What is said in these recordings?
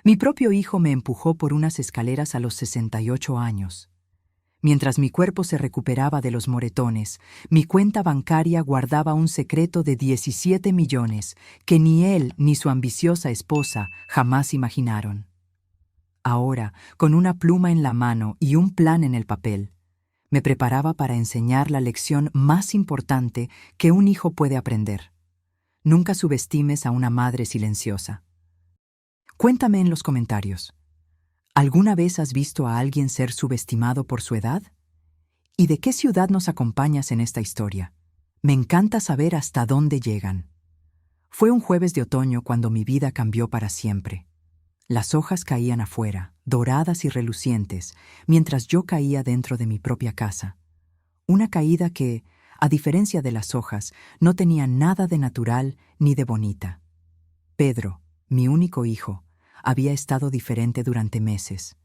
Mi propio hijo me empujó por unas escaleras a los 68 años. Mientras mi cuerpo se recuperaba de los moretones, mi cuenta bancaria guardaba un secreto de 17 millones que ni él ni su ambiciosa esposa jamás imaginaron. Ahora, con una pluma en la mano y un plan en el papel, me preparaba para enseñar la lección más importante que un hijo puede aprender. Nunca subestimes a una madre silenciosa. Cuéntame en los comentarios. ¿Alguna vez has visto a alguien ser subestimado por su edad? ¿Y de qué ciudad nos acompañas en esta historia? Me encanta saber hasta dónde llegan. Fue un jueves de otoño cuando mi vida cambió para siempre. Las hojas caían afuera, doradas y relucientes, mientras yo caía dentro de mi propia casa. Una caída que, a diferencia de las hojas, no tenía nada de natural ni de bonita. Pedro, mi único hijo, había estado diferente durante meses.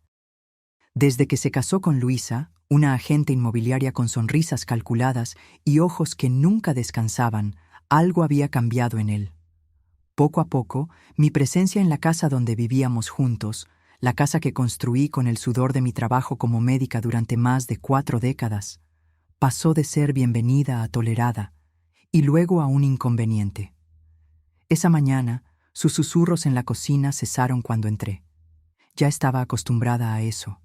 Desde que se casó con Luisa, una agente inmobiliaria con sonrisas calculadas y ojos que nunca descansaban, algo había cambiado en él. Poco a poco, mi presencia en la casa donde vivíamos juntos, la casa que construí con el sudor de mi trabajo como médica durante más de 4 décadas, pasó de ser bienvenida a tolerada y luego a un inconveniente. Esa mañana, sus susurros en la cocina cesaron cuando entré. Ya estaba acostumbrada a eso.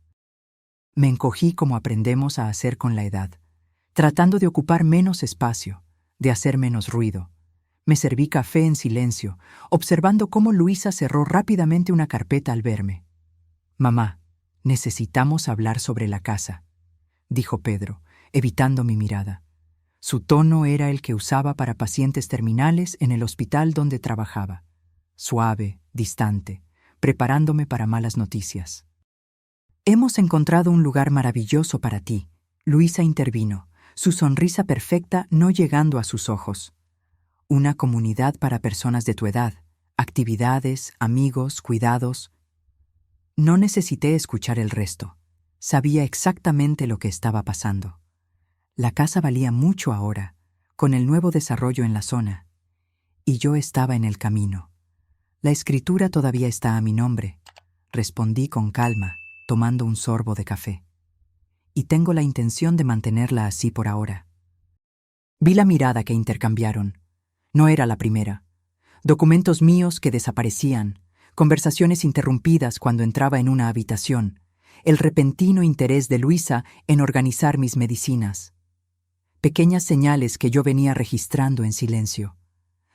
Me encogí como aprendemos a hacer con la edad, tratando de ocupar menos espacio, de hacer menos ruido. Me serví café en silencio, observando cómo Luisa cerró rápidamente una carpeta al verme. «Mamá, necesitamos hablar sobre la casa», dijo Pedro, evitando mi mirada. Su tono era el que usaba para pacientes terminales en el hospital donde trabajaba. Suave, distante, preparándome para malas noticias. «Hemos encontrado un lugar maravilloso para ti», Luisa intervino, su sonrisa perfecta no llegando a sus ojos. «Una comunidad para personas de tu edad, actividades, amigos, cuidados». No necesité escuchar el resto. Sabía exactamente lo que estaba pasando. La casa valía mucho ahora, con el nuevo desarrollo en la zona. Y yo estaba en el camino. «La escritura todavía está a mi nombre», respondí con calma, tomando un sorbo de café. «Y tengo la intención de mantenerla así por ahora». Vi la mirada que intercambiaron. No era la primera. Documentos míos que desaparecían, conversaciones interrumpidas cuando entraba en una habitación, el repentino interés de Luisa en organizar mis medicinas. Pequeñas señales que yo venía registrando en silencio.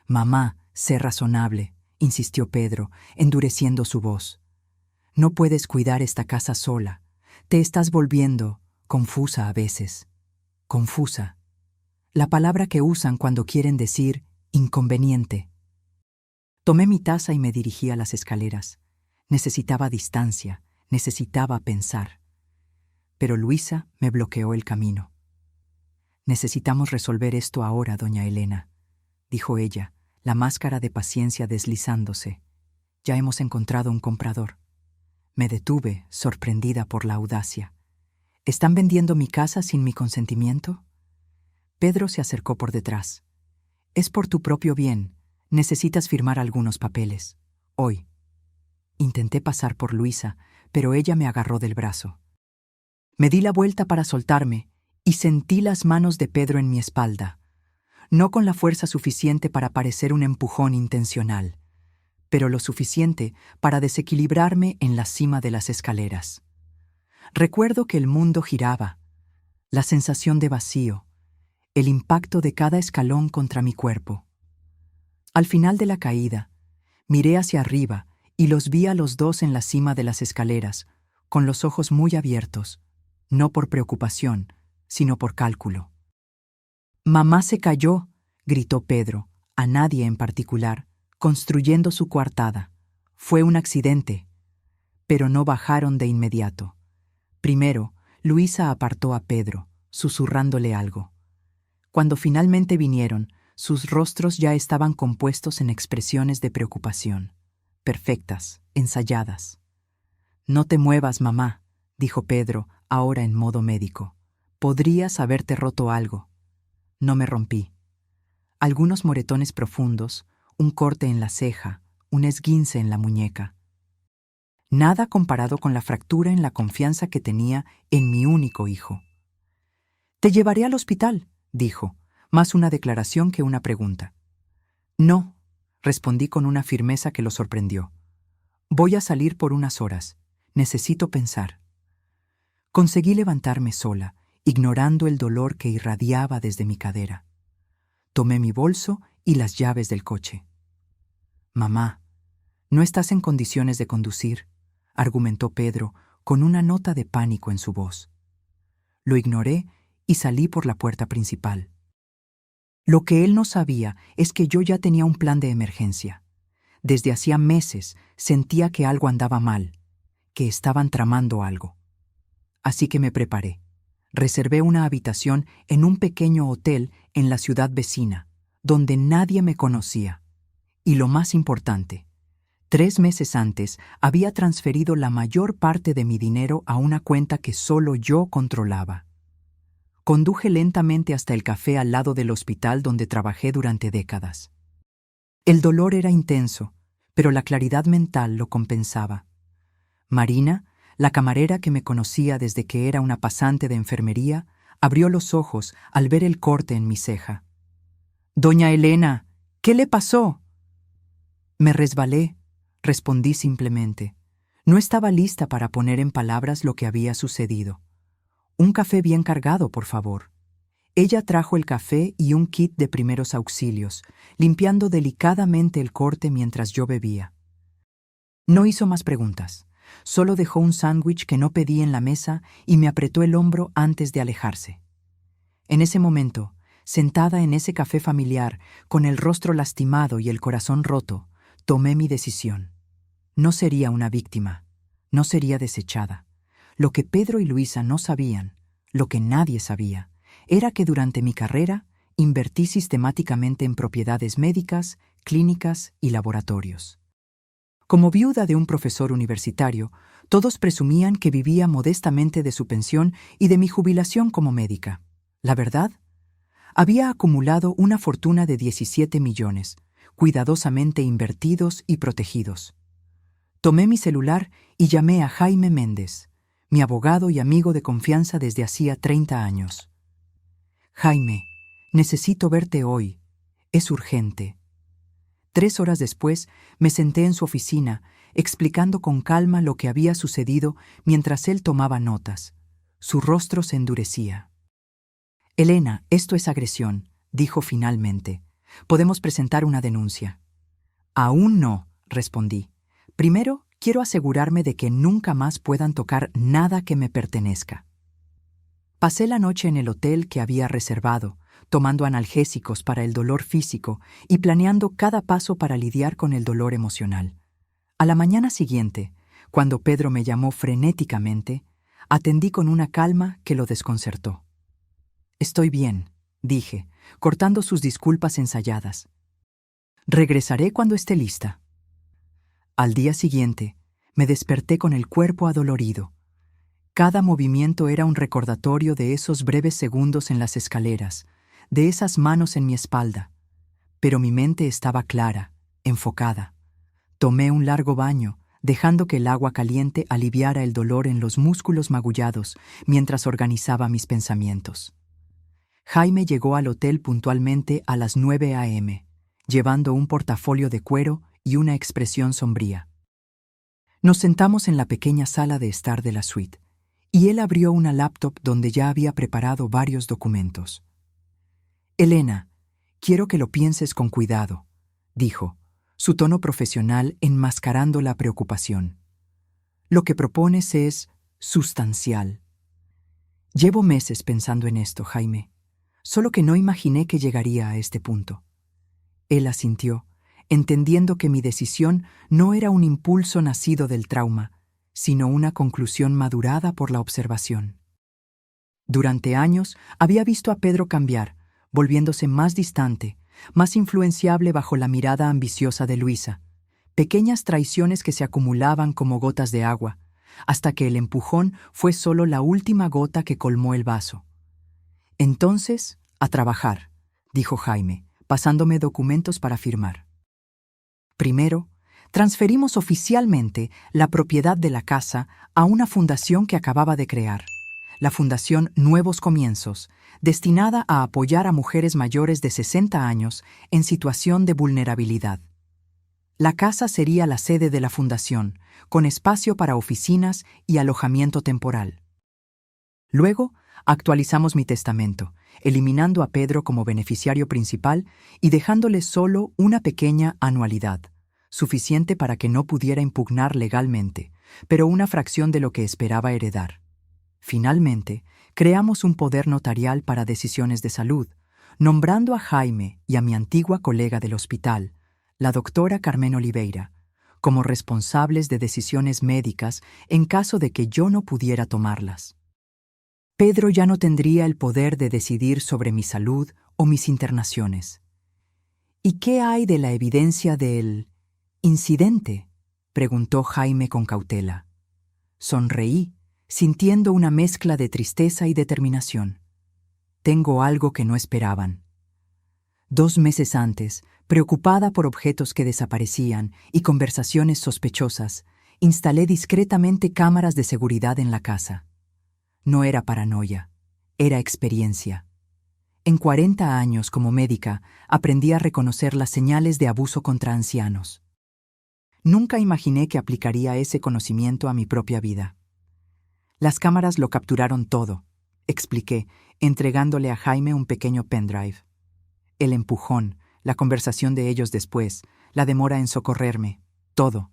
«Mamá, sé razonable», insistió Pedro, endureciendo su voz. «No puedes cuidar esta casa sola. Te estás volviendo confusa a veces». Confusa. La palabra que usan cuando quieren decir inconveniente. Tomé mi taza y me dirigí a las escaleras. Necesitaba distancia, necesitaba pensar. Pero Luisa me bloqueó el camino. «Necesitamos resolver esto ahora, doña Elena», dijo ella, la máscara de paciencia deslizándose. «Ya hemos encontrado un comprador». Me detuve, sorprendida por la audacia. «¿Están vendiendo mi casa sin mi consentimiento?» Pedro se acercó por detrás. «Es por tu propio bien. Necesitas firmar algunos papeles. Hoy». Intenté pasar por Luisa, pero ella me agarró del brazo. Me di la vuelta para soltarme y sentí las manos de Pedro en mi espalda. No con la fuerza suficiente para parecer un empujón intencional, pero lo suficiente para desequilibrarme en la cima de las escaleras. Recuerdo que el mundo giraba, la sensación de vacío, el impacto de cada escalón contra mi cuerpo. Al final de la caída, miré hacia arriba y los vi a los dos en la cima de las escaleras, con los ojos muy abiertos, no por preocupación, sino por cálculo. «Mamá se cayó», gritó Pedro, a nadie en particular, construyendo su coartada. «Fue un accidente». Pero no bajaron de inmediato. Primero, Luisa apartó a Pedro, susurrándole algo. Cuando finalmente vinieron, sus rostros ya estaban compuestos en expresiones de preocupación, perfectas, ensayadas. «No te muevas, mamá», dijo Pedro, ahora en modo médico. «Podrías haberte roto algo». No me rompí. Algunos moretones profundos, un corte en la ceja, un esguince en la muñeca. Nada comparado con la fractura en la confianza que tenía en mi único hijo. «Te llevaré al hospital», dijo, más una declaración que una pregunta. «No», respondí con una firmeza que lo sorprendió. «Voy a salir por unas horas. Necesito pensar». Conseguí levantarme sola, ignorando el dolor que irradiaba desde mi cadera. Tomé mi bolso y las llaves del coche. «Mamá, no estás en condiciones de conducir», argumentó Pedro con una nota de pánico en su voz. Lo ignoré y salí por la puerta principal. Lo que él no sabía es que yo ya tenía un plan de emergencia. Desde hacía meses sentía que algo andaba mal, que estaban tramando algo. Así que me preparé. Reservé una habitación en un pequeño hotel en la ciudad vecina, donde nadie me conocía. Y lo más importante, 3 meses antes había transferido la mayor parte de mi dinero a una cuenta que solo yo controlaba. Conduje lentamente hasta el café al lado del hospital donde trabajé durante décadas. El dolor era intenso, pero la claridad mental lo compensaba. Marina, la camarera que me conocía desde que era una pasante de enfermería, abrió los ojos al ver el corte en mi ceja. «Doña Elena, ¿qué le pasó?» «Me resbalé», respondí simplemente. No estaba lista para poner en palabras lo que había sucedido. «Un café bien cargado, por favor». Ella trajo el café y un kit de primeros auxilios, limpiando delicadamente el corte mientras yo bebía. No hizo más preguntas. Solo dejó un sándwich que no pedí en la mesa y me apretó el hombro antes de alejarse. En ese momento, sentada en ese café familiar, con el rostro lastimado y el corazón roto, tomé mi decisión. No sería una víctima, no sería desechada. Lo que Pedro y Luisa no sabían, lo que nadie sabía, era que durante mi carrera invertí sistemáticamente en propiedades médicas, clínicas y laboratorios. Como viuda de un profesor universitario, todos presumían que vivía modestamente de su pensión y de mi jubilación como médica. La verdad, había acumulado una fortuna de 17 millones, cuidadosamente invertidos y protegidos. Tomé mi celular y llamé a Jaime Méndez, mi abogado y amigo de confianza desde hacía 30 años. «Jaime, necesito verte hoy. Es urgente». 3 horas después, me senté en su oficina, explicando con calma lo que había sucedido mientras él tomaba notas. Su rostro se endurecía. «Elena, esto es agresión», dijo finalmente. «Podemos presentar una denuncia». «Aún no», respondí. «Primero, quiero asegurarme de que nunca más puedan tocar nada que me pertenezca». Pasé la noche en el hotel que había reservado, tomando analgésicos para el dolor físico y planeando cada paso para lidiar con el dolor emocional. A la mañana siguiente, cuando Pedro me llamó frenéticamente, atendí con una calma que lo desconcertó. «Estoy bien», dije, cortando sus disculpas ensayadas. «Regresaré cuando esté lista». Al día siguiente, me desperté con el cuerpo adolorido. Cada movimiento era un recordatorio de esos breves segundos en las escaleras, de esas manos en mi espalda. Pero mi mente estaba clara, enfocada. Tomé un largo baño, dejando que el agua caliente aliviara el dolor en los músculos magullados mientras organizaba mis pensamientos. Jaime llegó al hotel puntualmente a las 9 a.m., llevando un portafolio de cuero y una expresión sombría. Nos sentamos en la pequeña sala de estar de la suite, y él abrió una laptop donde ya había preparado varios documentos. «Elena, quiero que lo pienses con cuidado», dijo, su tono profesional enmascarando la preocupación. «Lo que propones es sustancial». «Llevo meses pensando en esto, Jaime, solo que no imaginé que llegaría a este punto». Él asintió, entendiendo que mi decisión no era un impulso nacido del trauma, sino una conclusión madurada por la observación. Durante años había visto a Pedro cambiar, volviéndose más distante, más influenciable bajo la mirada ambiciosa de Luisa, pequeñas traiciones que se acumulaban como gotas de agua, hasta que el empujón fue solo la última gota que colmó el vaso. «Entonces, a trabajar», dijo Jaime, pasándome documentos para firmar. Primero, transferimos oficialmente la propiedad de la casa a una fundación que acababa de crear, la Fundación Nuevos Comienzos, destinada a apoyar a mujeres mayores de 60 años en situación de vulnerabilidad. La casa sería la sede de la fundación, con espacio para oficinas y alojamiento temporal. Luego, actualizamos mi testamento, eliminando a Pedro como beneficiario principal y dejándole solo una pequeña anualidad, suficiente para que no pudiera impugnar legalmente, pero una fracción de lo que esperaba heredar. Finalmente, creamos un poder notarial para decisiones de salud, nombrando a Jaime y a mi antigua colega del hospital, la doctora Carmen Oliveira, como responsables de decisiones médicas en caso de que yo no pudiera tomarlas. Pedro ya no tendría el poder de decidir sobre mi salud o mis internaciones. ¿Y qué hay de la evidencia del incidente?, preguntó Jaime con cautela. Sonreí, sintiendo una mezcla de tristeza y determinación. Tengo algo que no esperaban. 2 meses antes, preocupada por objetos que desaparecían y conversaciones sospechosas, instalé discretamente cámaras de seguridad en la casa. No era paranoia, era experiencia. En 40 años como médica, aprendí a reconocer las señales de abuso contra ancianos. Nunca imaginé que aplicaría ese conocimiento a mi propia vida. Las cámaras lo capturaron todo, expliqué, entregándole a Jaime un pequeño pendrive. El empujón, la conversación de ellos después, la demora en socorrerme, todo.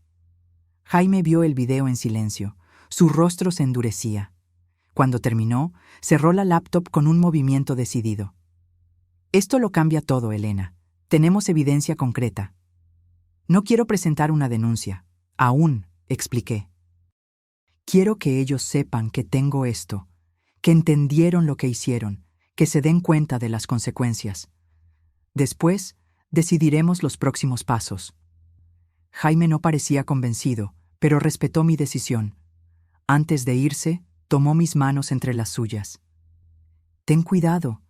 Jaime vio el video en silencio, su rostro se endurecía. Cuando terminó, cerró la laptop con un movimiento decidido. Esto lo cambia todo, Elena. Tenemos evidencia concreta. No quiero presentar una denuncia. Aún, expliqué. Quiero que ellos sepan que tengo esto, que entendieron lo que hicieron, que se den cuenta de las consecuencias. Después, decidiremos los próximos pasos. Jaime no parecía convencido, pero respetó mi decisión. Antes de irse, tomó mis manos entre las suyas. Ten cuidado.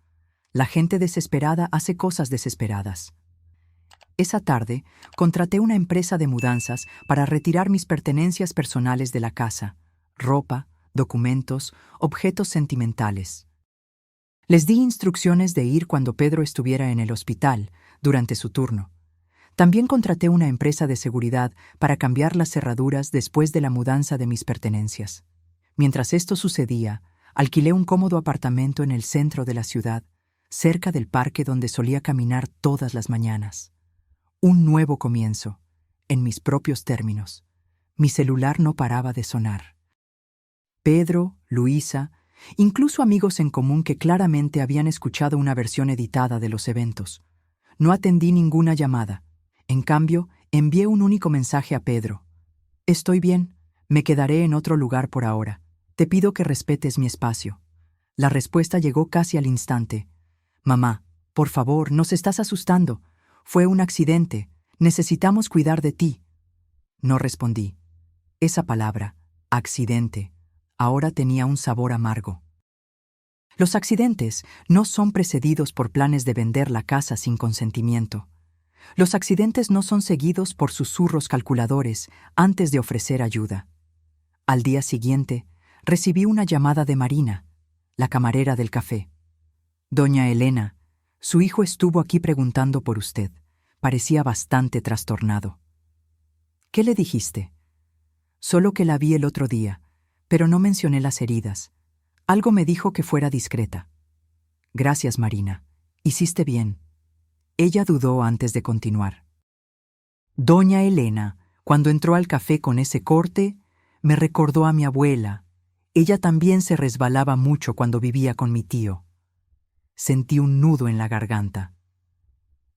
La gente desesperada hace cosas desesperadas. Esa tarde, contraté una empresa de mudanzas para retirar mis pertenencias personales de la casa, ropa, documentos, objetos sentimentales. Les di instrucciones de ir cuando Pedro estuviera en el hospital, durante su turno. También contraté una empresa de seguridad para cambiar las cerraduras después de la mudanza de mis pertenencias. Mientras esto sucedía, alquilé un cómodo apartamento en el centro de la ciudad, cerca del parque donde solía caminar todas las mañanas. Un nuevo comienzo, en mis propios términos. Mi celular no paraba de sonar. Pedro, Luisa, incluso amigos en común que claramente habían escuchado una versión editada de los eventos. No atendí ninguna llamada. En cambio, envié un único mensaje a Pedro. Estoy bien, me quedaré en otro lugar por ahora. Te pido que respetes mi espacio. La respuesta llegó casi al instante. Mamá, por favor, nos estás asustando. Fue un accidente. Necesitamos cuidar de ti. No respondí. Esa palabra, accidente, ahora tenía un sabor amargo. Los accidentes no son precedidos por planes de vender la casa sin consentimiento. Los accidentes no son seguidos por susurros calculadores antes de ofrecer ayuda. Al día siguiente, recibí una llamada de Marina, la camarera del café. Doña Elena, su hijo estuvo aquí preguntando por usted. Parecía bastante trastornado. ¿Qué le dijiste? Solo que la vi el otro día, pero no mencioné las heridas. Algo me dijo que fuera discreta. Gracias, Marina. Hiciste bien. Ella dudó antes de continuar. Doña Elena, cuando entró al café con ese corte, me recordó a mi abuela. Ella también se resbalaba mucho cuando vivía con mi tío. Sentí un nudo en la garganta.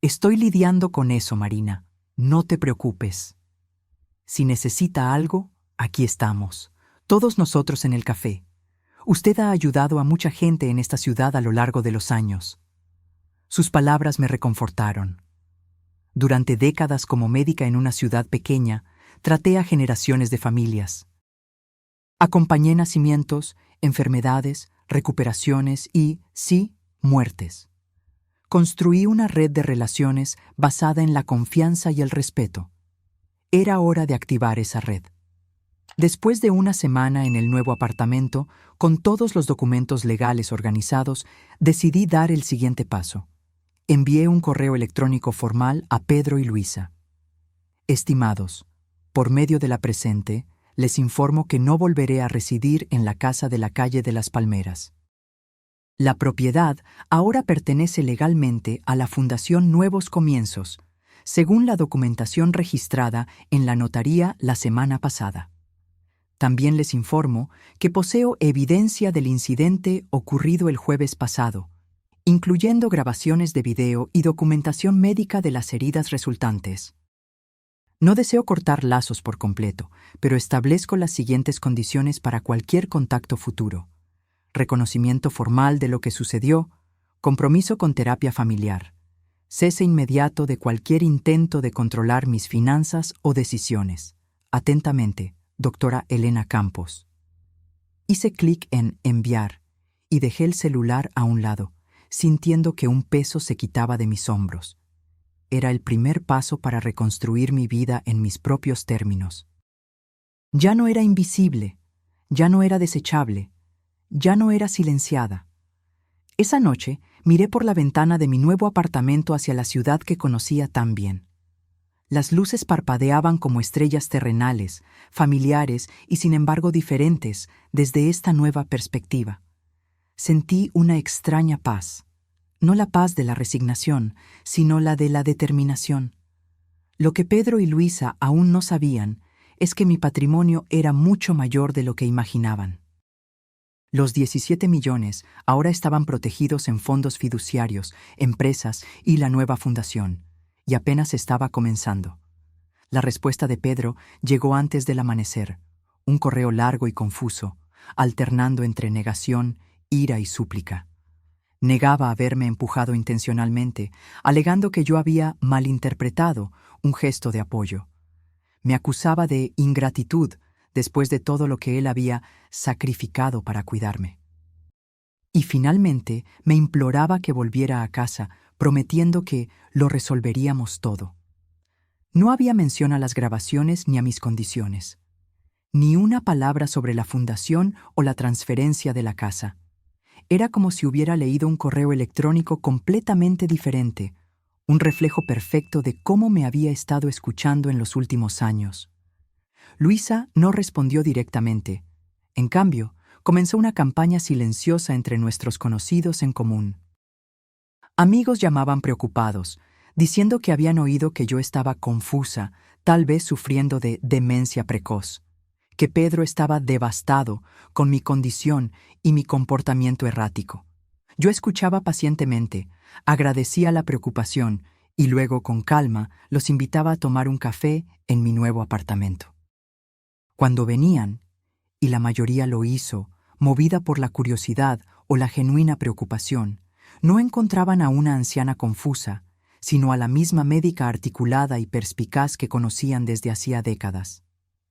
Estoy lidiando con eso, Marina. No te preocupes. Si necesita algo, aquí estamos. Todos nosotros en el café. Usted ha ayudado a mucha gente en esta ciudad a lo largo de los años. Sus palabras me reconfortaron. Durante décadas como médica en una ciudad pequeña, traté a generaciones de familias. Acompañé nacimientos, enfermedades, recuperaciones y, sí, muertes. Construí una red de relaciones basada en la confianza y el respeto. Era hora de activar esa red. Después de una semana en el nuevo apartamento, con todos los documentos legales organizados, decidí dar el siguiente paso. Envié un correo electrónico formal a Pedro y Luisa. Estimados, por medio de la presente, les informo que no volveré a residir en la casa de la calle de las Palmeras. La propiedad ahora pertenece legalmente a la Fundación Nuevos Comienzos, según la documentación registrada en la notaría la semana pasada. También les informo que poseo evidencia del incidente ocurrido el jueves pasado, incluyendo grabaciones de video y documentación médica de las heridas resultantes. No deseo cortar lazos por completo, pero establezco las siguientes condiciones para cualquier contacto futuro: reconocimiento formal de lo que sucedió, compromiso con terapia familiar, cese inmediato de cualquier intento de controlar mis finanzas o decisiones. Atentamente, doctora Elena Campos. Hice clic en enviar y dejé el celular a un lado, sintiendo que un peso se quitaba de mis hombros. Era el primer paso para reconstruir mi vida en mis propios términos. Ya no era invisible, ya no era desechable, ya no era silenciada. Esa noche miré por la ventana de mi nuevo apartamento hacia la ciudad que conocía tan bien. Las luces parpadeaban como estrellas terrenales, familiares y sin embargo diferentes desde esta nueva perspectiva. Sentí una extraña paz, no la paz de la resignación, sino la de la determinación. Lo que Pedro y Luisa aún no sabían es que mi patrimonio era mucho mayor de lo que imaginaban. Los 17 millones ahora estaban protegidos en fondos fiduciarios, empresas y la nueva fundación, y apenas estaba comenzando. La respuesta de Pedro llegó antes del amanecer, un correo largo y confuso, alternando entre negación, ira y súplica. Negaba haberme empujado intencionalmente, alegando que yo había malinterpretado un gesto de apoyo. Me acusaba de ingratitud después de todo lo que él había sacrificado para cuidarme. Y finalmente me imploraba que volviera a casa, prometiendo que lo resolveríamos todo. No había mención a las grabaciones ni a mis condiciones. Ni una palabra sobre la fundación o la transferencia de la casa. Era como si hubiera leído un correo electrónico completamente diferente, un reflejo perfecto de cómo me había estado escuchando en los últimos años. Luisa no respondió directamente. En cambio, comenzó una campaña silenciosa entre nuestros conocidos en común. Amigos llamaban preocupados, diciendo que habían oído que yo estaba confusa, tal vez sufriendo de demencia precoz, que Pedro estaba devastado con mi condición y mi comportamiento errático. Yo escuchaba pacientemente, agradecía la preocupación y luego, con calma, los invitaba a tomar un café en mi nuevo apartamento. Cuando venían, y la mayoría lo hizo, movida por la curiosidad o la genuina preocupación, no encontraban a una anciana confusa, sino a la misma médica articulada y perspicaz que conocían desde hacía décadas.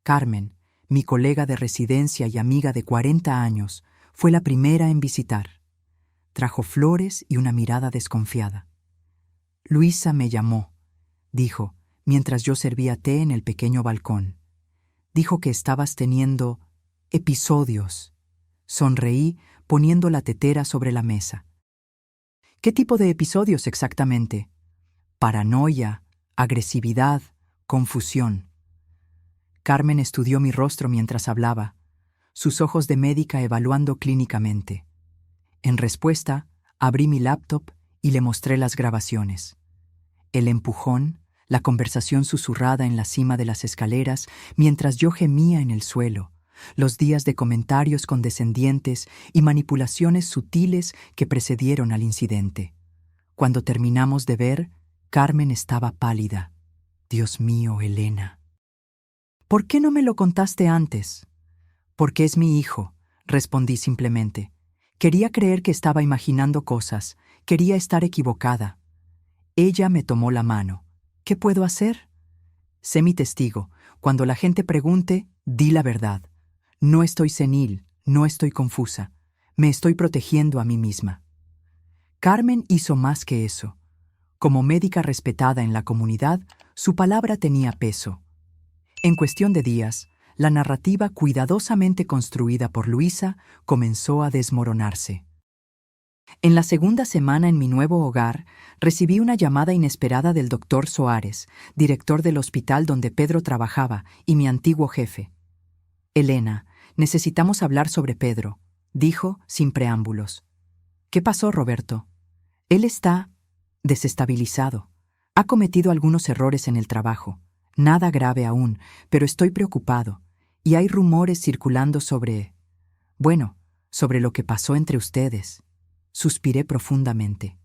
Carmen, mi colega de residencia y amiga de 40 años, fue la primera en visitar. Trajo flores y una mirada desconfiada. Luisa me llamó, dijo, mientras yo servía té en el pequeño balcón. Dijo que estabas teniendo episodios. Sonreí poniendo la tetera sobre la mesa. ¿Qué tipo de episodios exactamente? Paranoia, agresividad, confusión. Carmen estudió mi rostro mientras hablaba, sus ojos de médica evaluando clínicamente. En respuesta, abrí mi laptop y le mostré las grabaciones. El empujón, la conversación susurrada en la cima de las escaleras mientras yo gemía en el suelo, los días de comentarios condescendientes y manipulaciones sutiles que precedieron al incidente. Cuando terminamos de ver, Carmen estaba pálida. Dios mío, Elena. ¿Por qué no me lo contaste antes? Porque es mi hijo, respondí simplemente. Quería creer que estaba imaginando cosas, quería estar equivocada. Ella me tomó la mano. ¿Qué puedo hacer? Sé mi testigo. Cuando la gente pregunte, di la verdad. No estoy senil, no estoy confusa. Me estoy protegiendo a mí misma. Carmen hizo más que eso. Como médica respetada en la comunidad, su palabra tenía peso. En cuestión de días, la narrativa cuidadosamente construida por Luisa comenzó a desmoronarse. En la segunda semana en mi nuevo hogar, recibí una llamada inesperada del doctor Soares, director del hospital donde Pedro trabajaba y mi antiguo jefe. «Elena, necesitamos hablar sobre Pedro», dijo sin preámbulos. «¿Qué pasó, Roberto?» «Él está desestabilizado. Ha cometido algunos errores en el trabajo. Nada grave aún, pero estoy preocupado. Y hay rumores circulando sobre lo que pasó entre ustedes». Suspiré profundamente.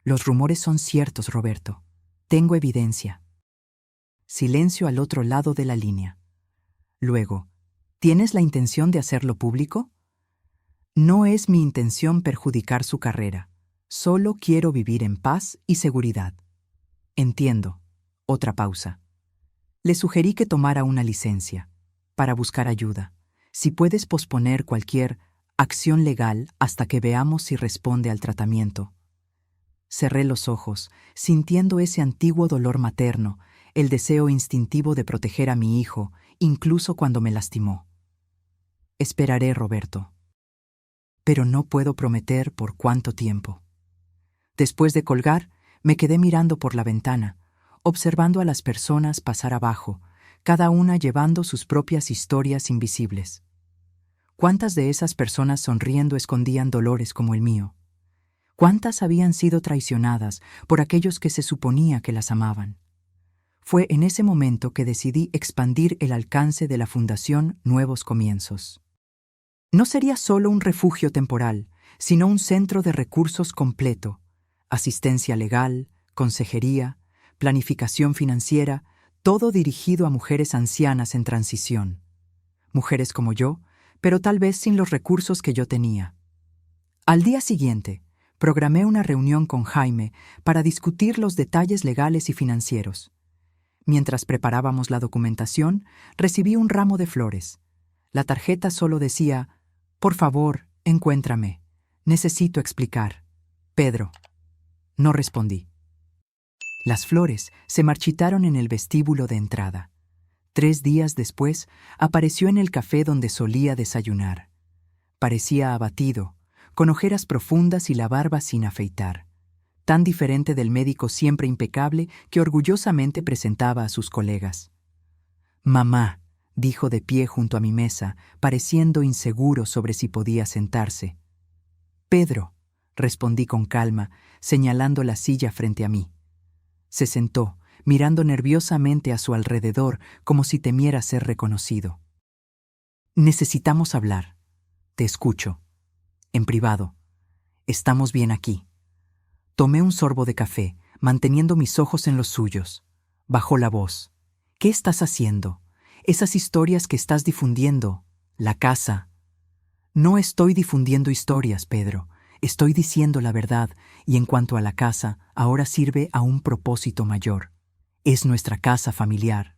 «Los rumores son ciertos, Roberto. Tengo evidencia». Silencio al otro lado de la línea. Luego, ¿tienes la intención de hacerlo público? No es mi intención perjudicar su carrera. Solo quiero vivir en paz y seguridad. Entiendo. Otra pausa. Le sugerí que tomara una licencia para buscar ayuda. Si puedes posponer cualquier acción legal hasta que veamos si responde al tratamiento. Cerré los ojos, sintiendo ese antiguo dolor materno, el deseo instintivo de proteger a mi hijo, incluso cuando me lastimó. Esperaré, Roberto. Pero no puedo prometer por cuánto tiempo. Después de colgar, me quedé mirando por la ventana, observando a las personas pasar abajo, cada una llevando sus propias historias invisibles. ¿Cuántas de esas personas sonriendo escondían dolores como el mío? ¿Cuántas habían sido traicionadas por aquellos que se suponía que las amaban? Fue en ese momento que decidí expandir el alcance de la Fundación Nuevos Comienzos. No sería solo un refugio temporal, sino un centro de recursos completo: asistencia legal, consejería, planificación financiera, todo dirigido a mujeres ancianas en transición. Mujeres como yo, pero tal vez sin los recursos que yo tenía. Al día siguiente, programé una reunión con Jaime para discutir los detalles legales y financieros. Mientras preparábamos la documentación, recibí un ramo de flores. La tarjeta solo decía: «Por favor, encuéntrame. Necesito explicar. Pedro». No respondí. Las flores se marchitaron en el vestíbulo de entrada. 3 días después, apareció en el café donde solía desayunar. Parecía abatido, con ojeras profundas y la barba sin afeitar. Tan diferente del médico siempre impecable que orgullosamente presentaba a sus colegas. «Mamá», dijo de pie junto a mi mesa, pareciendo inseguro sobre si podía sentarse. «Pedro», respondí con calma, señalando la silla frente a mí. Se sentó, mirando nerviosamente a su alrededor como si temiera ser reconocido. «Necesitamos hablar. Te escucho. En privado. Estamos bien aquí». Tomé un sorbo de café, manteniendo mis ojos en los suyos. Bajó la voz. «¿Qué estás haciendo? Esas historias que estás difundiendo. La casa». «No estoy difundiendo historias, Pedro. Estoy diciendo la verdad, y en cuanto a la casa, ahora sirve a un propósito mayor. Es nuestra casa familiar».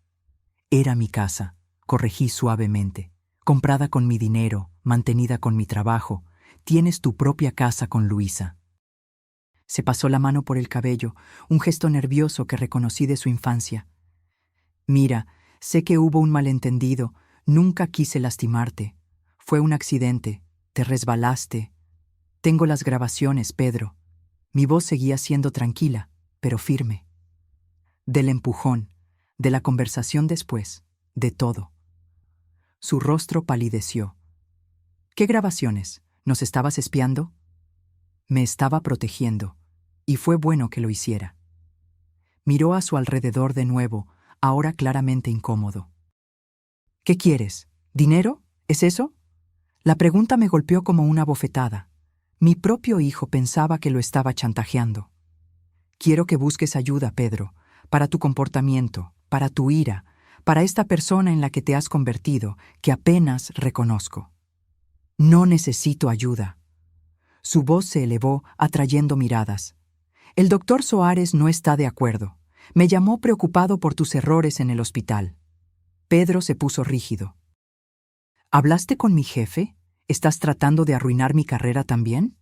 «Era mi casa», corregí suavemente. «Comprada con mi dinero, mantenida con mi trabajo. Tienes tu propia casa con Luisa». Se pasó la mano por el cabello, un gesto nervioso que reconocí de su infancia. «Mira, sé que hubo un malentendido. Nunca quise lastimarte. Fue un accidente. Te resbalaste. Tengo las grabaciones, Pedro». Mi voz seguía siendo tranquila, pero firme. Del empujón, de la conversación después, de todo. Su rostro palideció. «¿Qué grabaciones? ¿Nos estabas espiando?» Me estaba protegiendo, y fue bueno que lo hiciera. Miró a su alrededor de nuevo, ahora claramente incómodo. «¿Qué quieres? ¿Dinero? ¿Es eso?» La pregunta me golpeó como una bofetada. Mi propio hijo pensaba que lo estaba chantajeando. «Quiero que busques ayuda, Pedro, para tu comportamiento, para tu ira, para esta persona en la que te has convertido, que apenas reconozco». «No necesito ayuda». Su voz se elevó, atrayendo miradas. «El doctor Soares no está de acuerdo. Me llamó preocupado por tus errores en el hospital». Pedro se puso rígido. «¿Hablaste con mi jefe? ¿Estás tratando de arruinar mi carrera también?»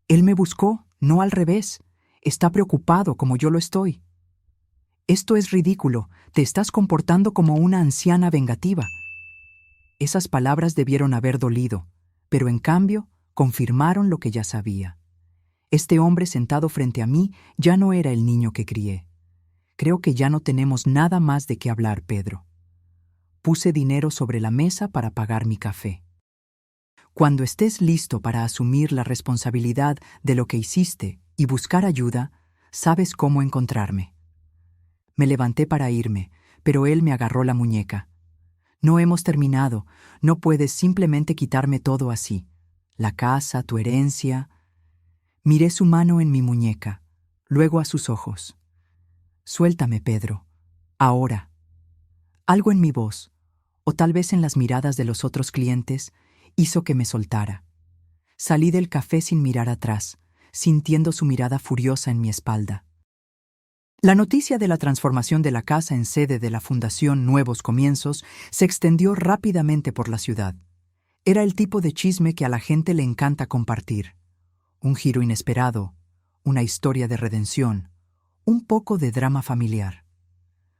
«Él me buscó, no al revés. Está preocupado como yo lo estoy». Esto es ridículo, te estás comportando como una anciana vengativa. Esas palabras debieron haber dolido, pero en cambio confirmaron lo que ya sabía. Este hombre sentado frente a mí ya no era el niño que crié. Creo que ya no tenemos nada más de qué hablar, Pedro. Puse dinero sobre la mesa para pagar mi café. Cuando estés listo para asumir la responsabilidad de lo que hiciste y buscar ayuda, sabes cómo encontrarme. Me levanté para irme, pero él me agarró la muñeca. No hemos terminado, no puedes simplemente quitarme todo así. La casa, tu herencia. Miré su mano en mi muñeca, luego a sus ojos. Suéltame, Pedro. Ahora. Algo en mi voz, o tal vez en las miradas de los otros clientes, hizo que me soltara. Salí del café sin mirar atrás, sintiendo su mirada furiosa en mi espalda. La noticia de la transformación de la casa en sede de la Fundación Nuevos Comienzos se extendió rápidamente por la ciudad. Era el tipo de chisme que a la gente le encanta compartir. Un giro inesperado, una historia de redención, un poco de drama familiar.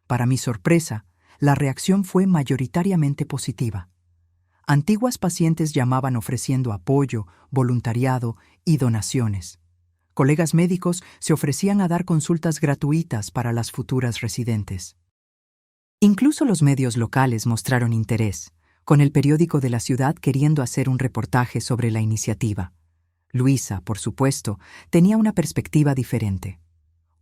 Para mi sorpresa, la reacción fue mayoritariamente positiva. Antiguas pacientes llamaban ofreciendo apoyo, voluntariado y donaciones. Colegas médicos se ofrecían a dar consultas gratuitas para las futuras residentes. Incluso los medios locales mostraron interés, con el periódico de la ciudad queriendo hacer un reportaje sobre la iniciativa. Luisa, por supuesto, tenía una perspectiva diferente.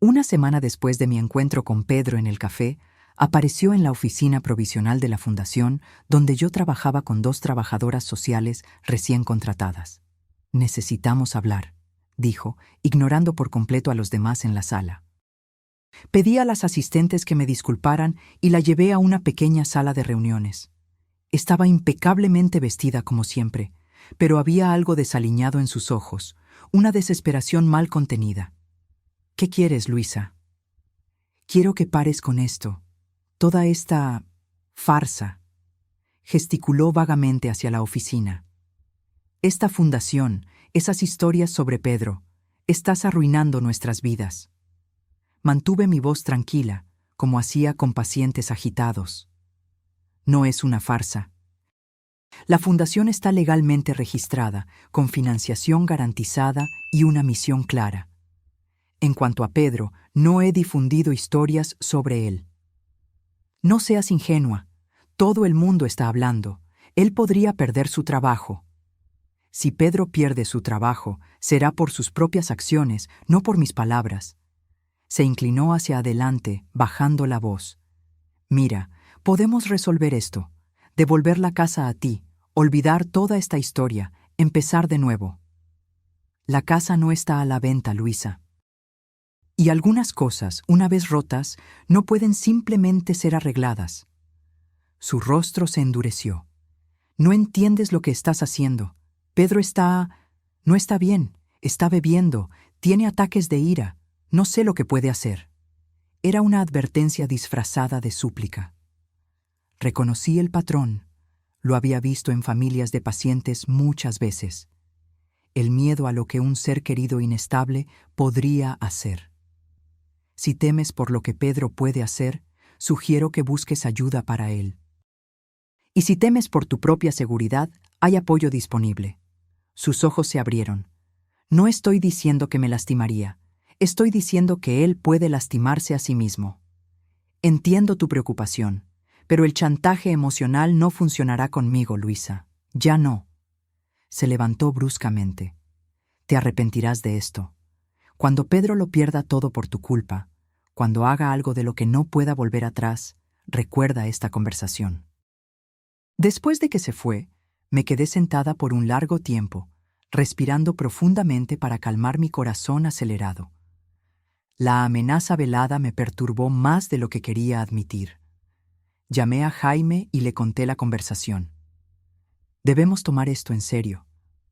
Una semana después de mi encuentro con Pedro en el café, apareció en la oficina provisional de la fundación, donde yo trabajaba con 2 trabajadoras sociales recién contratadas. «Necesitamos hablar», dijo, ignorando por completo a los demás en la sala. Pedí a las asistentes que me disculparan y la llevé a una pequeña sala de reuniones. Estaba impecablemente vestida como siempre, pero había algo desaliñado en sus ojos, una desesperación mal contenida. «¿Qué quieres, Luisa?» «Quiero que pares con esto. Toda esta farsa», gesticuló vagamente hacia la oficina. «Esta fundación, esas historias sobre Pedro, estás arruinando nuestras vidas». Mantuve mi voz tranquila, como hacía con pacientes agitados. «No es una farsa. La fundación está legalmente registrada, con financiación garantizada y una misión clara. En cuanto a Pedro, no he difundido historias sobre él. No seas ingenua. Todo el mundo está hablando. Él podría perder su trabajo. Si Pedro pierde su trabajo, será por sus propias acciones, no por mis palabras». Se inclinó hacia adelante, bajando la voz. «Mira, podemos resolver esto. Devolver la casa a ti, olvidar toda esta historia, empezar de nuevo. La casa no está a la venta, Luisa. Y algunas cosas, una vez rotas, no pueden simplemente ser arregladas». Su rostro se endureció. «No entiendes lo que estás haciendo. Pedro no está bien, está bebiendo, tiene ataques de ira, no sé lo que puede hacer». Era una advertencia disfrazada de súplica. Reconocí el patrón. Lo había visto en familias de pacientes muchas veces. El miedo a lo que un ser querido inestable podría hacer. Si temes por lo que Pedro puede hacer, sugiero que busques ayuda para él. Y si temes por tu propia seguridad, hay apoyo disponible. Sus ojos se abrieron. No estoy diciendo que me lastimaría. Estoy diciendo que él puede lastimarse a sí mismo. Entiendo tu preocupación, pero el chantaje emocional no funcionará conmigo, Luisa. Ya no. Se levantó bruscamente. Te arrepentirás de esto. Cuando Pedro lo pierda todo por tu culpa, cuando haga algo de lo que no pueda volver atrás, recuerda esta conversación. Después de que se fue, me quedé sentada por un largo tiempo, respirando profundamente para calmar mi corazón acelerado. La amenaza velada me perturbó más de lo que quería admitir. Llamé a Jaime y le conté la conversación. «Debemos tomar esto en serio»,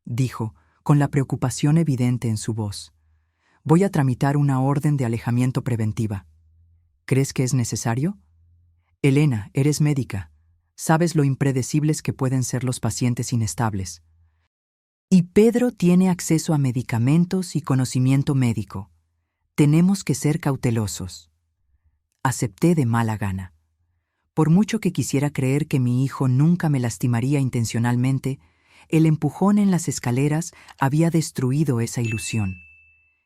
dijo, con la preocupación evidente en su voz. «Voy a tramitar una orden de alejamiento preventiva. ¿Crees que es necesario? Elena, eres médica. Sabes lo impredecibles que pueden ser los pacientes inestables. Y Pedro tiene acceso a medicamentos y conocimiento médico. Tenemos que ser cautelosos». Acepté de mala gana. Por mucho que quisiera creer que mi hijo nunca me lastimaría intencionalmente, el empujón en las escaleras había destruido esa ilusión.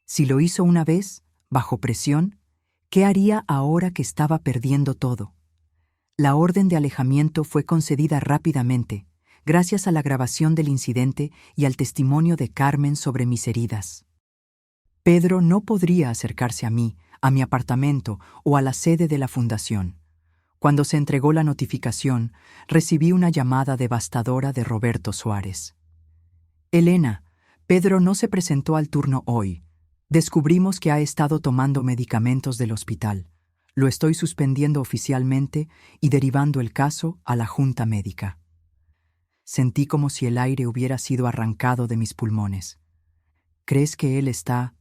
Si lo hizo una vez, bajo presión, ¿qué haría ahora que estaba perdiendo todo? La orden de alejamiento fue concedida rápidamente, gracias a la grabación del incidente y al testimonio de Carmen sobre mis heridas. Pedro no podría acercarse a mí, a mi apartamento o a la sede de la fundación. Cuando se entregó la notificación, recibí una llamada devastadora de Roberto Suárez. Elena, Pedro no se presentó al turno hoy. Descubrimos que ha estado tomando medicamentos del hospital. Lo estoy suspendiendo oficialmente y derivando el caso a la junta médica. Sentí como si el aire hubiera sido arrancado de mis pulmones. ¿Crees que él está?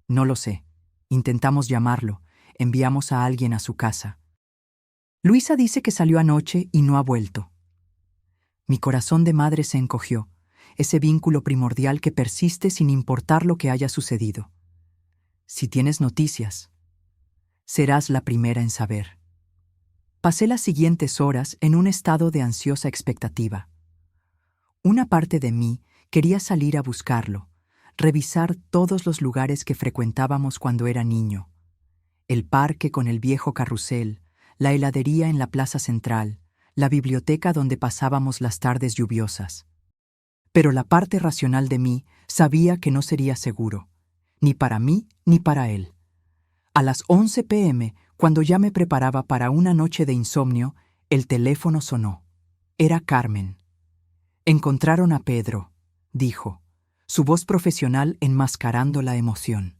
No lo sé. Intentamos llamarlo. Enviamos a alguien a su casa. Luisa dice que salió anoche y no ha vuelto. Mi corazón de madre se encogió, ese vínculo primordial que persiste sin importar lo que haya sucedido. Si tienes noticias, serás la primera en saber. Pasé las siguientes horas en un estado de ansiosa expectativa. Una parte de mí quería salir a buscarlo, revisar todos los lugares que frecuentábamos cuando era niño. El parque con el viejo carrusel, la heladería en la plaza central, la biblioteca donde pasábamos las tardes lluviosas. Pero la parte racional de mí sabía que no sería seguro, ni para mí ni para él. A las 11 p.m., cuando ya me preparaba para una noche de insomnio, el teléfono sonó. Era Carmen. Encontraron a Pedro, dijo, su voz profesional enmascarando la emoción.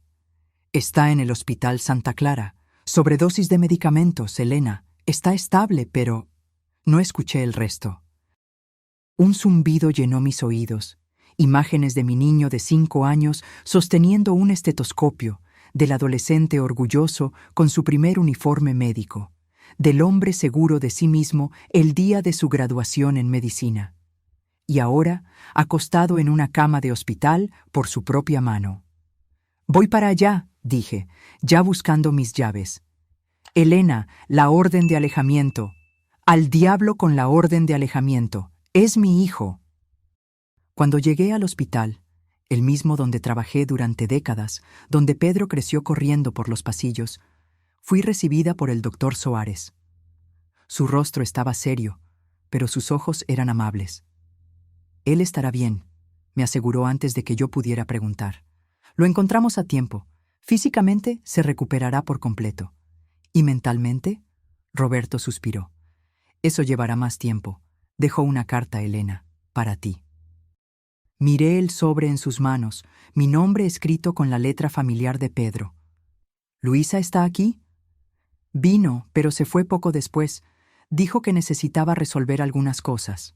Está en el Hospital Santa Clara. Sobredosis de medicamentos, Elena. Está estable, pero... No escuché el resto. Un zumbido llenó mis oídos. Imágenes de mi niño de 5 años sosteniendo un estetoscopio, del adolescente orgulloso con su primer uniforme médico, del hombre seguro de sí mismo el día de su graduación en medicina. Y ahora, acostado en una cama de hospital por su propia mano. «Voy para allá», dije, ya buscando mis llaves. «Elena, la orden de alejamiento. Al diablo con la orden de alejamiento. Es mi hijo». Cuando llegué al hospital, el mismo donde trabajé durante décadas, donde Pedro creció corriendo por los pasillos, fui recibida por el doctor Soares. Su rostro estaba serio, pero sus ojos eran amables. «Él estará bien», me aseguró antes de que yo pudiera preguntar. «Lo encontramos a tiempo. Físicamente se recuperará por completo. ¿Y mentalmente?», Roberto suspiró. «Eso llevará más tiempo. Dejó una carta, Elena, para ti». Miré el sobre en sus manos, mi nombre escrito con la letra familiar de Pedro. «¿Luisa está aquí?» «Vino, pero se fue poco después. Dijo que necesitaba resolver algunas cosas».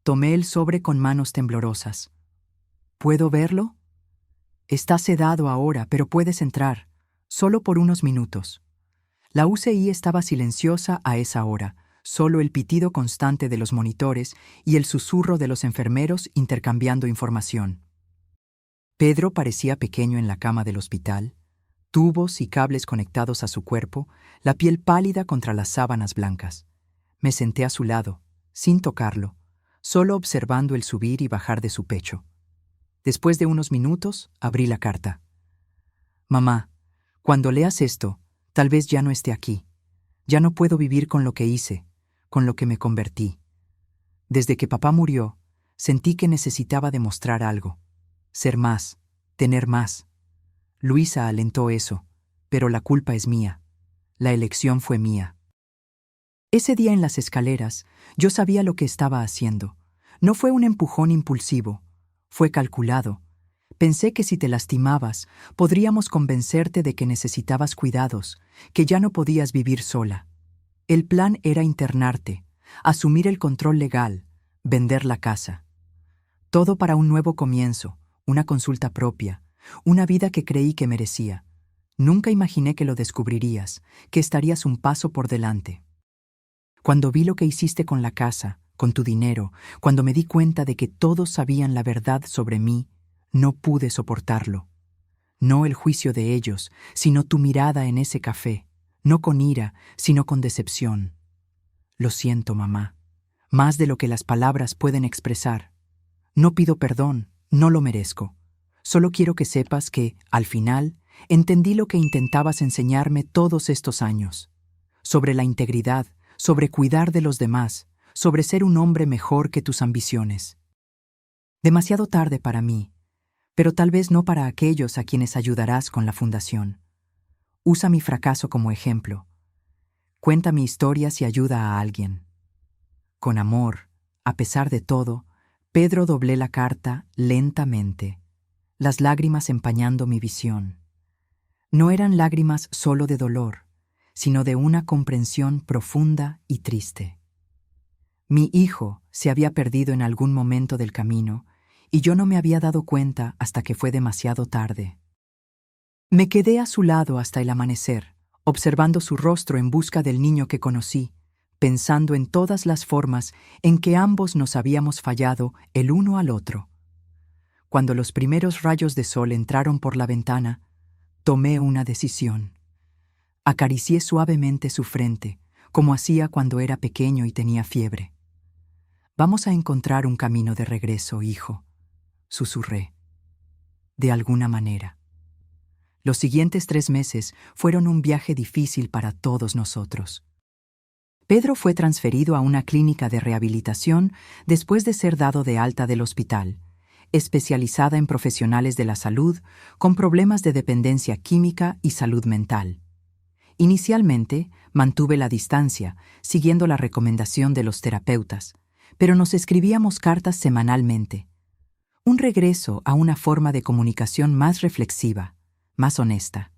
Tomé el sobre con manos temblorosas. «¿Puedo verlo?» «Está sedado ahora, pero puedes entrar, solo por unos minutos». La UCI estaba silenciosa a esa hora, solo el pitido constante de los monitores y el susurro de los enfermeros intercambiando información. Pedro parecía pequeño en la cama del hospital, tubos y cables conectados a su cuerpo, la piel pálida contra las sábanas blancas. Me senté a su lado, sin tocarlo, solo observando el subir y bajar de su pecho. Después de unos minutos, abrí la carta. «Mamá, cuando leas esto, tal vez ya no esté aquí. Ya no puedo vivir con lo que hice, con lo que me convertí. Desde que papá murió, sentí que necesitaba demostrar algo. Ser más, tener más. Luisa alentó eso, pero la culpa es mía. La elección fue mía». Ese día en las escaleras, yo sabía lo que estaba haciendo. No fue un empujón impulsivo, fue calculado. Pensé que si te lastimabas, podríamos convencerte de que necesitabas cuidados, que ya no podías vivir sola. El plan era internarte, asumir el control legal, vender la casa. Todo para un nuevo comienzo, una consulta propia, una vida que creí que merecía. Nunca imaginé que lo descubrirías, que estarías un paso por delante. Cuando vi lo que hiciste con la casa, con tu dinero, cuando me di cuenta de que todos sabían la verdad sobre mí, no pude soportarlo. No el juicio de ellos, sino tu mirada en ese café, no con ira, sino con decepción. Lo siento, mamá, más de lo que las palabras pueden expresar. No pido perdón, no lo merezco. Solo quiero que sepas que, al final, entendí lo que intentabas enseñarme todos estos años. Sobre la integridad, sobre cuidar de los demás, sobre ser un hombre mejor que tus ambiciones. Demasiado tarde para mí, pero tal vez no para aquellos a quienes ayudarás con la fundación. Usa mi fracaso como ejemplo. Cuenta mi historia si ayuda a alguien. Con amor, a pesar de todo, Pedro doblé la carta lentamente, las lágrimas empañando mi visión. No eran lágrimas solo de dolor, sino de una comprensión profunda y triste. Mi hijo se había perdido en algún momento del camino y yo no me había dado cuenta hasta que fue demasiado tarde. Me quedé a su lado hasta el amanecer, observando su rostro en busca del niño que conocí, pensando en todas las formas en que ambos nos habíamos fallado el uno al otro. Cuando los primeros rayos de sol entraron por la ventana, tomé una decisión. Acaricié suavemente su frente, como hacía cuando era pequeño y tenía fiebre. «Vamos a encontrar un camino de regreso, hijo», susurré. De alguna manera. Los siguientes 3 meses fueron un viaje difícil para todos nosotros. Pedro fue transferido a una clínica de rehabilitación después de ser dado de alta del hospital, especializada en profesionales de la salud con problemas de dependencia química y salud mental. Inicialmente, mantuve la distancia, siguiendo la recomendación de los terapeutas, pero nos escribíamos cartas semanalmente. Un regreso a una forma de comunicación más reflexiva, más honesta.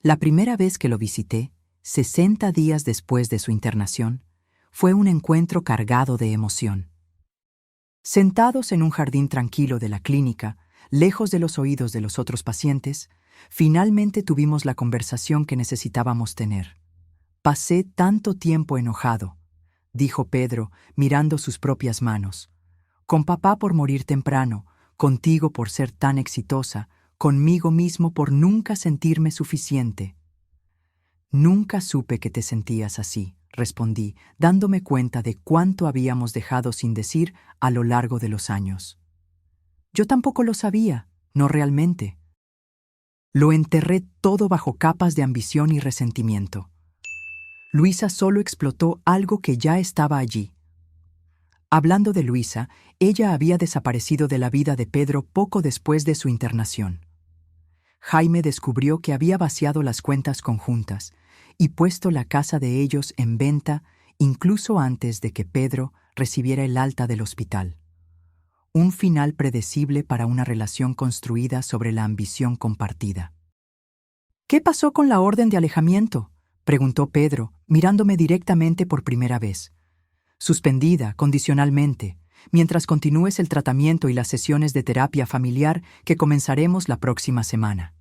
La primera vez que lo visité, 60 días después de su internación, fue un encuentro cargado de emoción. Sentados en un jardín tranquilo de la clínica, lejos de los oídos de los otros pacientes, finalmente tuvimos la conversación que necesitábamos tener. «Pasé tanto tiempo enojado», dijo Pedro, mirando sus propias manos. «Con papá por morir temprano, contigo por ser tan exitosa, conmigo mismo por nunca sentirme suficiente». «Nunca supe que te sentías así», respondí, dándome cuenta de cuánto habíamos dejado sin decir a lo largo de los años. Yo tampoco lo sabía, no realmente. Lo enterré todo bajo capas de ambición y resentimiento. Luisa solo explotó algo que ya estaba allí. Hablando de Luisa, ella había desaparecido de la vida de Pedro poco después de su internación. Jaime descubrió que había vaciado las cuentas conjuntas y puesto la casa de ellos en venta incluso antes de que Pedro recibiera el alta del hospital. Un final predecible para una relación construida sobre la ambición compartida. «¿Qué pasó con la orden de alejamiento?», preguntó Pedro, mirándome directamente por primera vez. «Suspendida, condicionalmente, mientras continúes el tratamiento y las sesiones de terapia familiar que comenzaremos la próxima semana».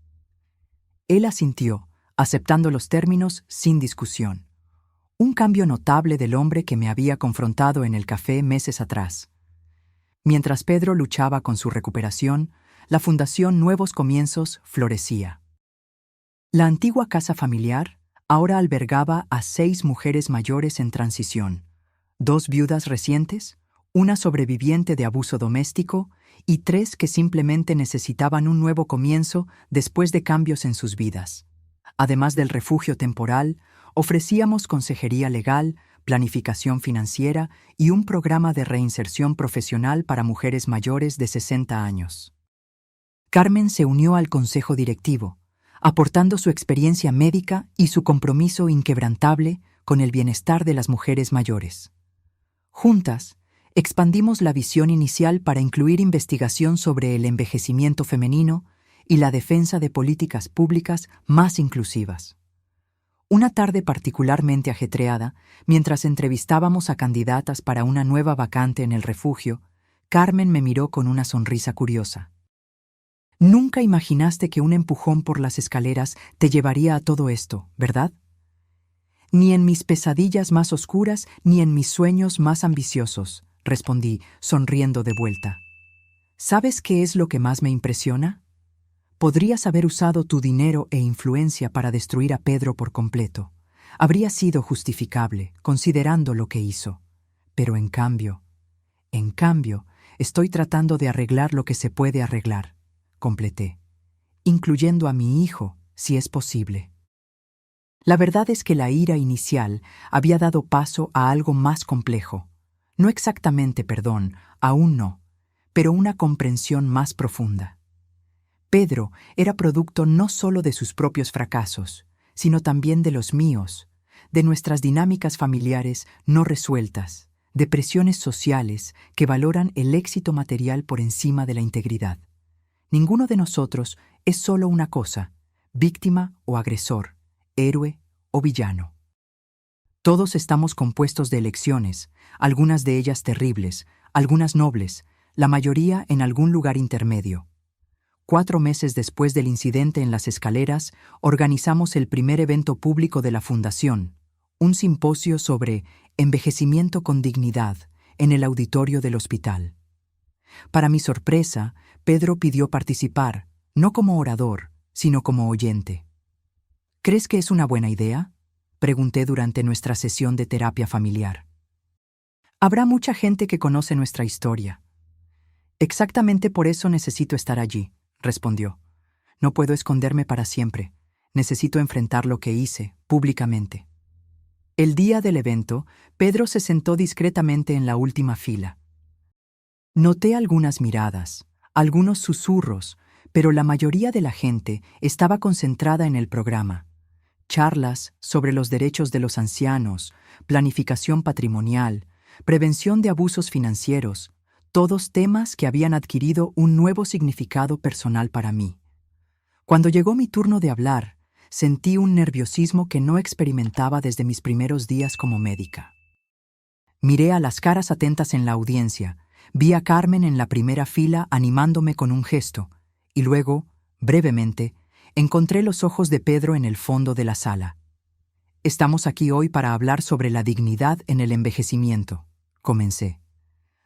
Él asintió, aceptando los términos sin discusión. Un cambio notable del hombre que me había confrontado en el café meses atrás. Mientras Pedro luchaba con su recuperación, la Fundación Nuevos Comienzos florecía. La antigua casa familiar ahora albergaba a 6 mujeres mayores en transición, 2 viudas recientes, una sobreviviente de abuso doméstico y 3 que simplemente necesitaban un nuevo comienzo después de cambios en sus vidas. Además del refugio temporal, ofrecíamos consejería legal, planificación financiera y un programa de reinserción profesional para mujeres mayores de 60 años. Carmen se unió al consejo directivo, aportando su experiencia médica y su compromiso inquebrantable con el bienestar de las mujeres mayores. Juntas, expandimos la visión inicial para incluir investigación sobre el envejecimiento femenino y la defensa de políticas públicas más inclusivas. Una tarde particularmente ajetreada, mientras entrevistábamos a candidatas para una nueva vacante en el refugio, Carmen me miró con una sonrisa curiosa. «Nunca imaginaste que un empujón por las escaleras te llevaría a todo esto, ¿verdad? Ni en mis pesadillas más oscuras, ni en mis sueños más ambiciosos», respondí, sonriendo de vuelta. «¿Sabes qué es lo que más me impresiona? Podrías haber usado tu dinero e influencia para destruir a Pedro por completo. Habría sido justificable, considerando lo que hizo. Pero en cambio, estoy tratando de arreglar lo que se puede arreglar, completé, incluyendo a mi hijo, si es posible. La verdad es que la ira inicial había dado paso a algo más complejo. No exactamente perdón, aún no, pero una comprensión más profunda. Pedro era producto no solo de sus propios fracasos, sino también de los míos, de nuestras dinámicas familiares no resueltas, de presiones sociales que valoran el éxito material por encima de la integridad. Ninguno de nosotros es solo una cosa, víctima o agresor, héroe o villano. Todos estamos compuestos de elecciones, algunas de ellas terribles, algunas nobles, la mayoría en algún lugar intermedio. 4 meses después del incidente en las escaleras, organizamos el primer evento público de la Fundación, un simposio sobre envejecimiento con dignidad en el auditorio del hospital. Para mi sorpresa, Pedro pidió participar, no como orador, sino como oyente. ¿Crees que es una buena idea?, pregunté durante nuestra sesión de terapia familiar. Habrá mucha gente que conoce nuestra historia. Exactamente por eso necesito estar allí, respondió. No puedo esconderme para siempre. Necesito enfrentar lo que hice, públicamente. El día del evento, Pedro se sentó discretamente en la última fila. Noté algunas miradas, algunos susurros, pero la mayoría de la gente estaba concentrada en el programa. Charlas sobre los derechos de los ancianos, planificación patrimonial, prevención de abusos financieros, todos temas que habían adquirido un nuevo significado personal para mí. Cuando llegó mi turno de hablar, sentí un nerviosismo que no experimentaba desde mis primeros días como médica. Miré a las caras atentas en la audiencia, vi a Carmen en la primera fila animándome con un gesto, y luego, brevemente, encontré los ojos de Pedro en el fondo de la sala. Estamos aquí hoy para hablar sobre la dignidad en el envejecimiento, comencé.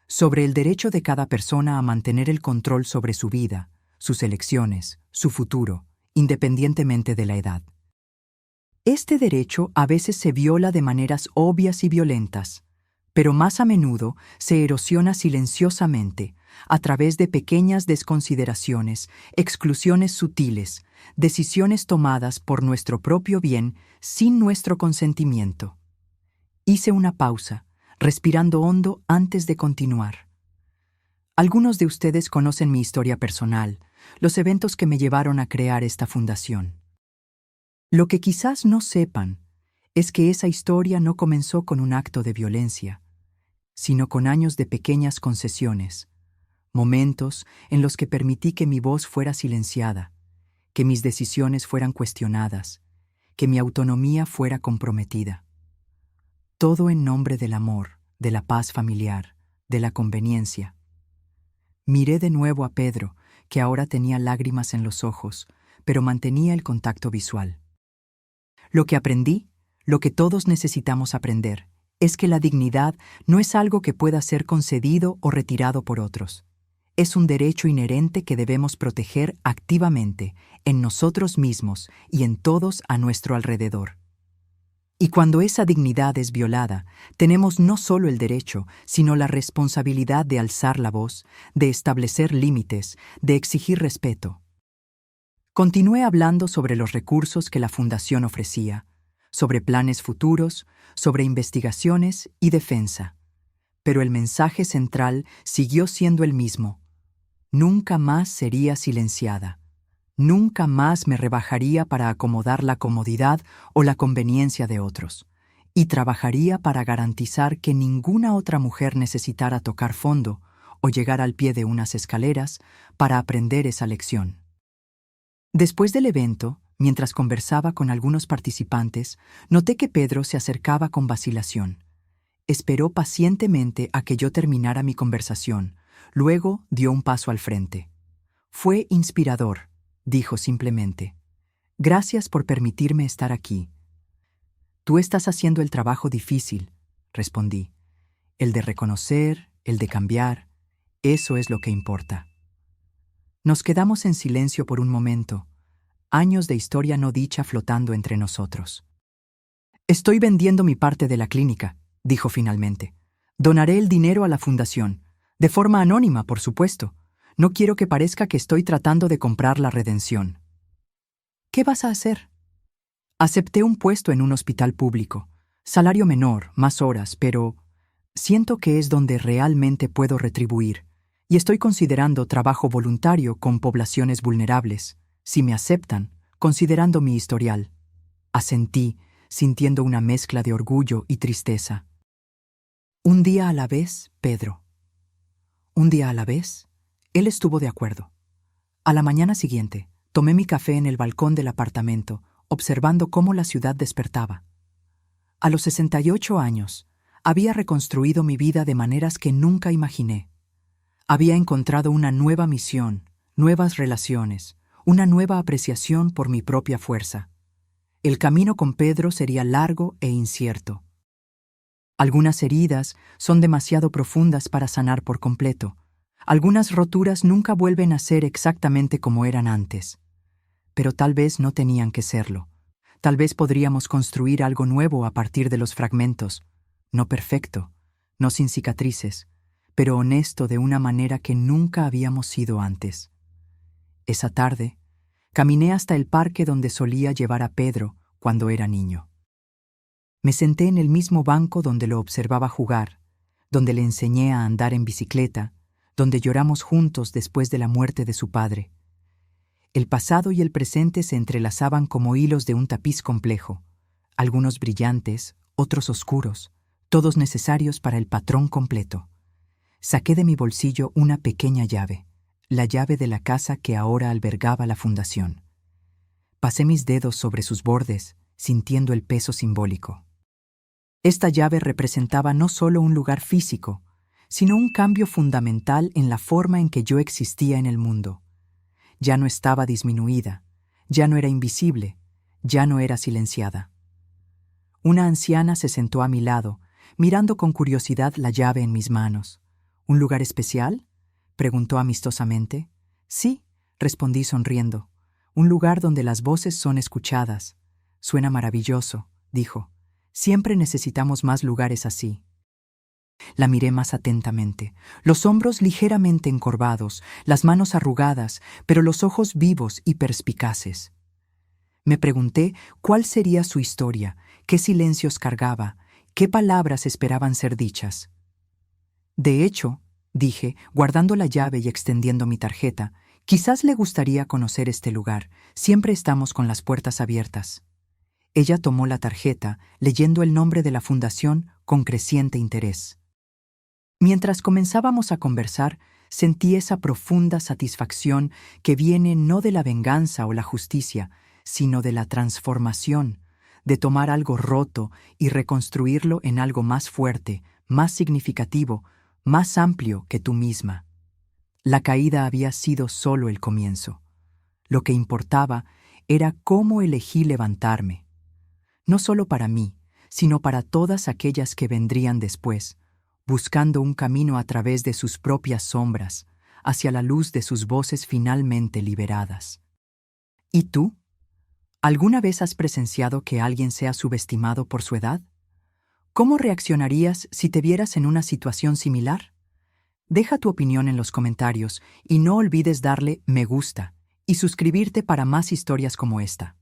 Sobre el derecho de cada persona a mantener el control sobre su vida, sus elecciones, su futuro, independientemente de la edad. Este derecho a veces se viola de maneras obvias y violentas, pero más a menudo se erosiona silenciosamente, a través de pequeñas desconsideraciones, exclusiones sutiles, decisiones tomadas por nuestro propio bien sin nuestro consentimiento. Hice una pausa, respirando hondo antes de continuar. Algunos de ustedes conocen mi historia personal, los eventos que me llevaron a crear esta fundación. Lo que quizás no sepan es que esa historia no comenzó con un acto de violencia, sino con años de pequeñas concesiones, momentos en los que permití que mi voz fuera silenciada, que mis decisiones fueran cuestionadas, que mi autonomía fuera comprometida. Todo en nombre del amor, de la paz familiar, de la conveniencia. Miré de nuevo a Pedro, que ahora tenía lágrimas en los ojos, pero mantenía el contacto visual. Lo que aprendí, lo que todos necesitamos aprender, es que la dignidad no es algo que pueda ser concedido o retirado por otros. Es un derecho inherente que debemos proteger activamente, en nosotros mismos y en todos a nuestro alrededor. Y cuando esa dignidad es violada, tenemos no solo el derecho, sino la responsabilidad de alzar la voz, de establecer límites, de exigir respeto. Continué hablando sobre los recursos que la Fundación ofrecía, sobre planes futuros, sobre investigaciones y defensa. Pero el mensaje central siguió siendo el mismo. Nunca más sería silenciada. Nunca más me rebajaría para acomodar la comodidad o la conveniencia de otros, y trabajaría para garantizar que ninguna otra mujer necesitara tocar fondo o llegar al pie de unas escaleras para aprender esa lección. Después del evento, mientras conversaba con algunos participantes, noté que Pedro se acercaba con vacilación. Esperó pacientemente a que yo terminara mi conversación, luego dio un paso al frente. Fue inspirador, dijo simplemente. Gracias por permitirme estar aquí. Tú estás haciendo el trabajo difícil, respondí. El de reconocer, el de cambiar, eso es lo que importa. Nos quedamos en silencio por un momento, años de historia no dicha flotando entre nosotros. Estoy vendiendo mi parte de la clínica, dijo finalmente. Donaré el dinero a la fundación, de forma anónima, por supuesto. No quiero que parezca que estoy tratando de comprar la redención. ¿Qué vas a hacer? Acepté un puesto en un hospital público. Salario menor, más horas, pero siento que es donde realmente puedo retribuir, y estoy considerando trabajo voluntario con poblaciones vulnerables, si me aceptan, considerando mi historial. Asentí, sintiendo una mezcla de orgullo y tristeza. Un día a la vez, Pedro. Un día a la vez, él estuvo de acuerdo. A la mañana siguiente, tomé mi café en el balcón del apartamento, observando cómo la ciudad despertaba. A los 68 años, había reconstruido mi vida de maneras que nunca imaginé. Había encontrado una nueva misión, nuevas relaciones, una nueva apreciación por mi propia fuerza. El camino con Pedro sería largo e incierto. Algunas heridas son demasiado profundas para sanar por completo. Algunas roturas nunca vuelven a ser exactamente como eran antes. Pero tal vez no tenían que serlo. Tal vez podríamos construir algo nuevo a partir de los fragmentos, no perfecto, no sin cicatrices, pero honesto de una manera que nunca habíamos sido antes. Esa tarde, caminé hasta el parque donde solía llevar a Pedro cuando era niño. Me senté en el mismo banco donde lo observaba jugar, donde le enseñé a andar en bicicleta, donde lloramos juntos después de la muerte de su padre. El pasado y el presente se entrelazaban como hilos de un tapiz complejo, algunos brillantes, otros oscuros, todos necesarios para el patrón completo. Saqué de mi bolsillo una pequeña llave, la llave de la casa que ahora albergaba la fundación. Pasé mis dedos sobre sus bordes, sintiendo el peso simbólico. Esta llave representaba no solo un lugar físico, sino un cambio fundamental en la forma en que yo existía en el mundo. Ya no estaba disminuida, ya no era invisible, ya no era silenciada. Una anciana se sentó a mi lado, mirando con curiosidad la llave en mis manos. ¿Un lugar especial?, preguntó amistosamente. Sí, respondí sonriendo. Un lugar donde las voces son escuchadas. Suena maravilloso, dijo. Siempre necesitamos más lugares así. La miré más atentamente, los hombros ligeramente encorvados, las manos arrugadas, pero los ojos vivos y perspicaces. Me pregunté cuál sería su historia, qué silencios cargaba, qué palabras esperaban ser dichas. De hecho, dije, guardando la llave y extendiendo mi tarjeta, quizás le gustaría conocer este lugar, siempre estamos con las puertas abiertas. Ella tomó la tarjeta, leyendo el nombre de la fundación con creciente interés. Mientras comenzábamos a conversar, sentí esa profunda satisfacción que viene no de la venganza o la justicia, sino de la transformación, de tomar algo roto y reconstruirlo en algo más fuerte, más significativo, más amplio que tú misma. La caída había sido solo el comienzo. Lo que importaba era cómo elegí levantarme. No solo para mí, sino para todas aquellas que vendrían después, buscando un camino a través de sus propias sombras, hacia la luz de sus voces finalmente liberadas. ¿Y tú? ¿Alguna vez has presenciado que alguien sea subestimado por su edad? ¿Cómo reaccionarías si te vieras en una situación similar? Deja tu opinión en los comentarios y no olvides darle me gusta y suscribirte para más historias como esta.